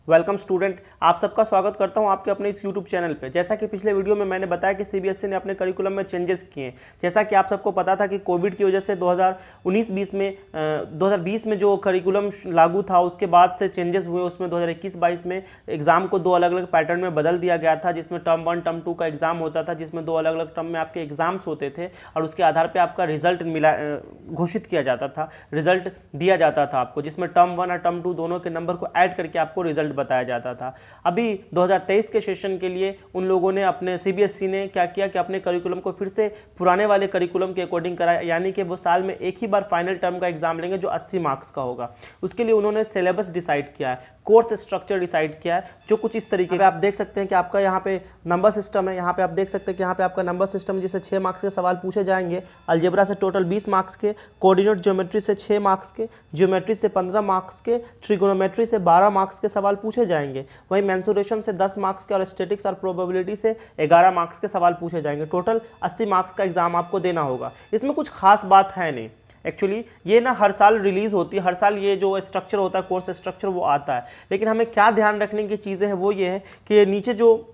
Welcome student, आप सबका स्वागत करता हूं आपके अपने इस यूट्यूब चैनल पे। जैसा कि पिछले वीडियो में मैंने बताया कि सीबीएसई ने अपने करिकुलम में चेंजेस किए। जैसा कि आप सबको पता था कि कोविड की वजह से 2020 में जो करिकुलम लागू था उसके बाद से चेंजेस हुए। उसमें 2021-22 में एग्ज़ाम को दो अलग अलग पैटर्न में बदल दिया गया था, जिसमें टर्म 1 टर्म 2 का एग्ज़ाम होता था, जिसमें दो अलग अलग टर्म में आपके एग्जाम्स होते थे और उसके आधार पर आपका रिजल्ट घोषित किया जाता था, रिजल्ट दिया जाता था आपको, जिसमें टर्म 1 और टर्म 2 दोनों के नंबर को ऐड करके आपको रिजल्ट बताया जाता था। अभी 2023 के सेशन के लिए उन लोगों ने अपने सीबीएसई ने क्या किया कि अपने करिकुलम को फिर से पुराने वाले करिकुलम के अकॉर्डिंग कराया, यानी कि वो साल में एक ही बार फाइनल टर्म का एग्जाम लेंगे जो 80 मार्क्स का होगा। उसके लिए उन्होंने सिलेबस डिसाइड किया है, कोर्स स्ट्रक्चर डिसाइड किया है, जो कुछ इस तरीके पे आप देख सकते हैं कि आपका यहाँ पे नंबर सिस्टम है। यहाँ पे आप देख सकते हैं कि यहाँ पे आपका नंबर सिस्टम जिससे 6 मार्क्स के सवाल पूछे जाएंगे, अलजेब्रा से टोटल 20 मार्क्स के, कोऑर्डिनेट ज्योमेट्री से 6 मार्क्स के, ज्योमेट्री से 15 मार्क्स के, ट्रिगोनोमेट्री से 12 मार्क्स के सवाल पूछे जाएंगे। वहीं मेंसुरेशन से 10 मार्क्स के और स्टैटिक्स और प्रोबेबिलिटी से 11 मार्क्स के सवाल पूछे जाएंगे। टोटल 80 मार्क्स का एग्जाम आपको देना होगा। इसमें कुछ खास बात है नहीं। एक्चुअली ये ना हर साल रिलीज़ होती है, हर साल ये जो स्ट्रक्चर होता है, कोर्स स्ट्रक्चर, वो आता है। लेकिन हमें क्या ध्यान रखने की चीज़ें हैं वो ये है कि नीचे जो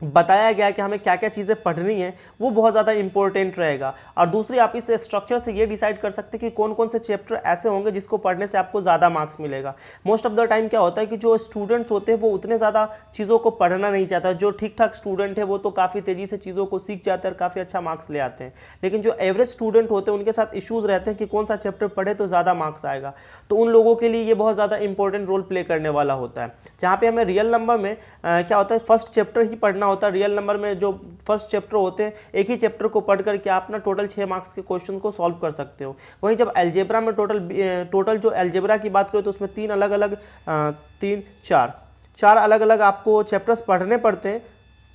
बताया गया है कि हमें क्या क्या चीज़ें पढ़नी है वो बहुत ज़्यादा इंपॉर्टेंट रहेगा। और दूसरी, आप इस स्ट्रक्चर से ये डिसाइड कर सकते हैं कि कौन कौन से चैप्टर ऐसे होंगे जिसको पढ़ने से आपको ज़्यादा मार्क्स मिलेगा। मोस्ट ऑफ द टाइम क्या होता है कि जो स्टूडेंट्स होते हैं वो उतने ज़्यादा चीज़ों को पढ़ना नहीं चाहता। जो ठीक ठाक स्टूडेंट है वो तो काफ़ी तेज़ी से चीज़ों को सीख जाते हैं और काफ़ी अच्छा मार्क्स ले आते हैं। लेकिन जो एवरेज स्टूडेंट होते हैं उनके साथ इशूज़ रहते हैं कि कौन सा चैप्टर पढ़े तो ज़्यादा मार्क्स आएगा। तो उन लोगों के लिए ये बहुत ज़्यादा इंपॉर्टेंट रोल प्ले करने वाला होता है। जहाँ पर हमें रियल नंबर में क्या होता है, फर्स्ट चैप्टर ही पढ़ना होता है। रियल नंबर में जो फर्स्ट चैप्टर होते हैं, एक ही चैप्टर को पढ़ करके आप ना टोटल 6 मार्क्स के क्वेश्चन को सॉल्व कर सकते हो। वहीं जब अलजेब्रा में टोटल जो अलजेब्रा की बात करें तो उसमें चार अलग अलग आपको चैप्टर्स पढ़ने पड़ते हैं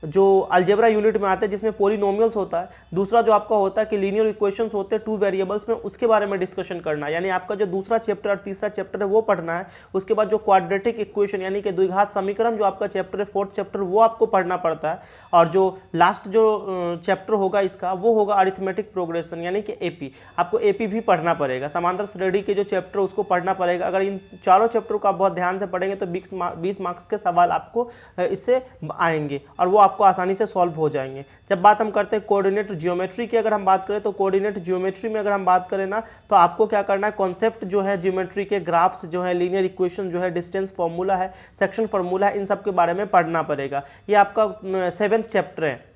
जो अलजेब्रा यूनिट में आते हैं, जिसमें पॉलिनोमियल्स होता है। दूसरा जो आपका होता है कि लीनियर इक्वेशंस होते हैं 2 वेरिएबल्स में, उसके बारे में डिस्कशन करना है। यानी आपका जो दूसरा चैप्टर और तीसरा चैप्टर है वो पढ़ना है। उसके बाद जो क्वाड्रेटिक इक्वेशन यानी कि द्विघात समीकरण जो आपका चैप्टर है, फोर्थ चैप्टर, वो आपको पढ़ना पड़ता है। और जो लास्ट जो चैप्टर होगा इसका वो होगा अरिथमेटिक प्रोग्रेशन यानी कि एपी। आपको एपी भी पढ़ना पड़ेगा। समांतर श्रेणी के जो चैप्टर उसको पढ़ना पड़ेगा। अगर इन चारों चैप्टरों को आप बहुत ध्यान से पढ़ेंगे तो 20 मार्क्स के सवाल आपको इससे आएंगे और वो आपको आसानी से सॉल्व हो जाएंगे। जब बात हम करते हैं कोऑर्डिनेट ज्योमेट्री की, अगर हम बात करें तो कोऑर्डिनेट ज्योमेट्री में अगर हम बात करें ना, तो आपको क्या करना है, कॉन्सेप्ट जो है ज्योमेट्री के, ग्राफ्स जो है, लीनियर इक्वेशन जो है, डिस्टेंस फार्मूला है, सेक्शन फार्मूला है, इन सब के बारे में पढ़ना पड़ेगा। ये आपका 7th चैप्टर है,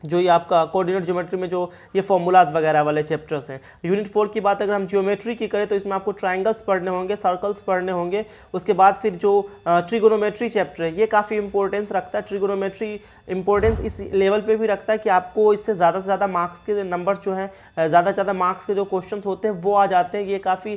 जो ये आपका कोऑर्डिनेट ज्योमेट्री में जो ये फॉर्मूलाज वगैरह वाले चैप्टर्स हैं। यूनिट 4 की बात अगर हम ज्योमेट्री की करें तो इसमें आपको ट्रायंगल्स पढ़ने होंगे, सर्कल्स पढ़ने होंगे। उसके बाद फिर जो ट्रिगोनोमेट्री चैप्टर है ये काफ़ी इंपॉर्टेंस रखता है। ट्रिगोनोमेट्री इंपॉर्टेंस इस लेवल पे भी रखता है कि आपको इससे ज़्यादा से ज़्यादा मार्क्स के नंबर जो हैं, ज़्यादा से ज़्यादा मार्क्स के जो क्वेश्चंस होते हैं वो आ जाते हैं। ये काफ़ी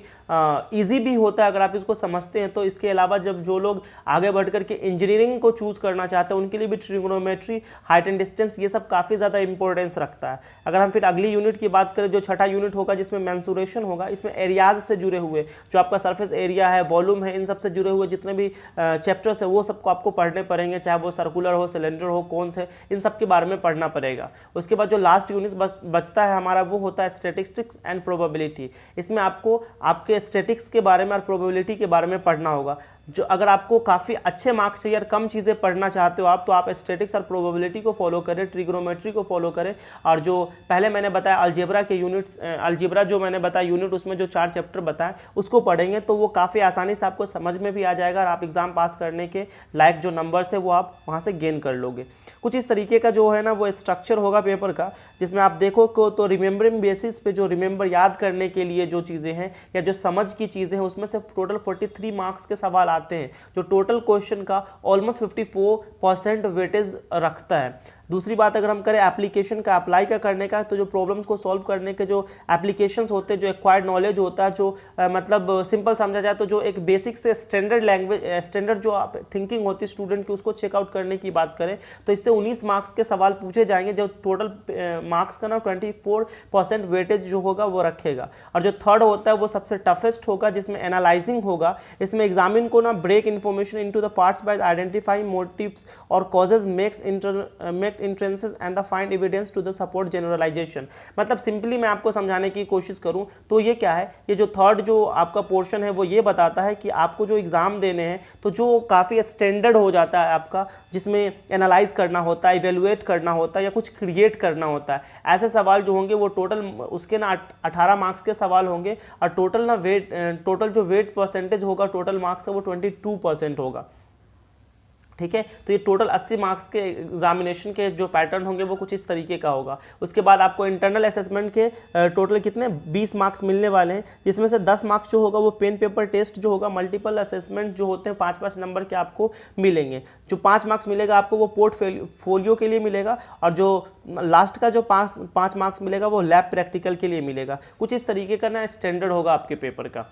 ईजी भी होता है अगर आप इसको समझते हैं तो। इसके अलावा जब जो लोग आगे बढ़ कर के इंजीनियरिंग को चूज़ करना चाहते हैं उनके लिए भी ट्रिगोनोमेट्री, हाइट एंड डिस्टेंस, ये सब काफ़ी ज़्यादा इंपॉर्टेंस रखता है। अगर हम फिर अगली यूनिट की बात करें जो छठा यूनिट होगा जिसमें मेंसुरेशन होगा, इसमें एरियाज से जुड़े हुए जो आपका सरफेस एरिया है, वॉल्यूम है, इन सब से जुड़े हुए जितने भी चैप्टर्स है वो सबको आपको पढ़ने पड़ेंगे, चाहे वो सर्कुलर हो, सिलेंडर हो, कौन से, इन सब के बारे में पढ़ना पड़ेगा। उसके बाद जो लास्ट यूनिट बचता है हमारा वो होता है स्टैटिस्टिक्स एंड प्रोबेबिलिटी। इसमें आपको आपके स्टैटिक्स के बारे में और प्रोबेबिलिटी के बारे में पढ़ना होगा। जो अगर आपको काफ़ी अच्छे मार्क्स चाहिए और कम चीज़ें पढ़ना चाहते हो आप, तो आप स्टैटिक्स और प्रोबेबिलिटी को फॉलो करें, ट्रिग्नोमेट्री को फॉलो करें। और जो पहले मैंने बताया अलजेब्रा के यूनिट्स, अलजेब्रा जो मैंने बताया यूनिट, उसमें जो 4 चैप्टर बताए उसको पढ़ेंगे तो वो काफ़ी आसानी से आपको समझ में भी आ जाएगा और आप एग्ज़ाम पास करने के लायक जो नंबर्स है वो आप वहाँ से गेन कर लोगे। कुछ इस तरीके का जो है ना वो स्ट्रक्चर होगा पेपर का, जिसमें आप देखो को तो रिमेंबरिंग बेसिस पे जो याद करने के लिए जो चीज़ें हैं या जो समझ की चीज़ें हैं उसमें से टोटल 43 मार्क्स के सवाल आते हैं, जो टोटल क्वेश्चन का ऑलमोस्ट 54% वेटेज रखता है। दूसरी बात अगर हम करें एप्लीकेशन का, अप्लाई का करने का, तो जो प्रॉब्लम्स को सॉल्व करने के जो एप्लीकेशंस होते हैं, जो एक्वायर्ड नॉलेज होता है, जो मतलब सिंपल समझा जाए तो जो एक बेसिक से स्टैंडर्ड लैंग्वेज, स्टैंडर्ड जो आप थिंकिंग होती है स्टूडेंट की, उसको चेकआउट करने की बात करें तो इससे 19 मार्क्स के सवाल पूछे जाएंगे, जो टोटल मार्क्स का ना 24% वेटेज जो होगा वो रखेगा। और जो थर्ड होता है वो सबसे टफेस्ट होगा, जिसमें एनालाइजिंग होगा। इसमें एग्जामिन को ना break information into the parts by identifying motives और causes, make reject inferences and the find evidence to the support generalisation. मतलब सिंपली मैं आपको समझाने की कोशिश करूं तो ये क्या है, ये जो थर्ड जो आपका पोर्शन है वो ये बताता है कि आपको जो एग्ज़ाम देने हैं तो जो काफ़ी स्टैंडर्ड हो जाता है आपका, जिसमें एनालाइज करना होता है, इवेलुएट करना होता है या कुछ क्रिएट करना होता है, ऐसे सवाल जो होंगे वो टोटल उसके ना 18 मार्क्स के सवाल होंगे और टोटल जो वेट परसेंटेज होगा टोटल मार्क्स का वो 22% होगा। ठीक है, तो ये टोटल 80 मार्क्स के एग्जामिनेशन के जो पैटर्न होंगे वो कुछ इस तरीके का होगा। उसके बाद आपको इंटरनल असेसमेंट के टोटल कितने 20 मार्क्स मिलने वाले हैं, जिसमें से 10 मार्क्स जो होगा वो पेन पेपर टेस्ट जो होगा, मल्टीपल असेसमेंट जो होते हैं 5-5 नंबर के आपको मिलेंगे। जो 5 मार्क्स मिलेगा आपको वो पोर्टफोलियो के लिए मिलेगा, और जो लास्ट का जो 5 मार्क्स मिलेगा वो लैब प्रैक्टिकल के लिए मिलेगा। कुछ इस तरीके का ना स्टैंडर्ड होगा आपके पेपर का।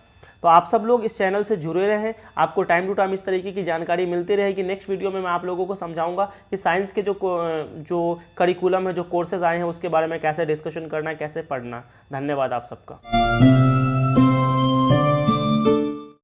तो आप सब लोग इस चैनल से जुड़े रहें, आपको टाइम टू टाइम इस तरीके की जानकारी मिलती रहेगी। नेक्स्ट वीडियो में मैं आप लोगों को समझाऊंगा कि साइंस के जो करिकुलम है, जो कोर्सेज आए हैं उसके बारे में कैसे डिस्कशन करना है, कैसे पढ़ना। धन्यवाद आप सबका।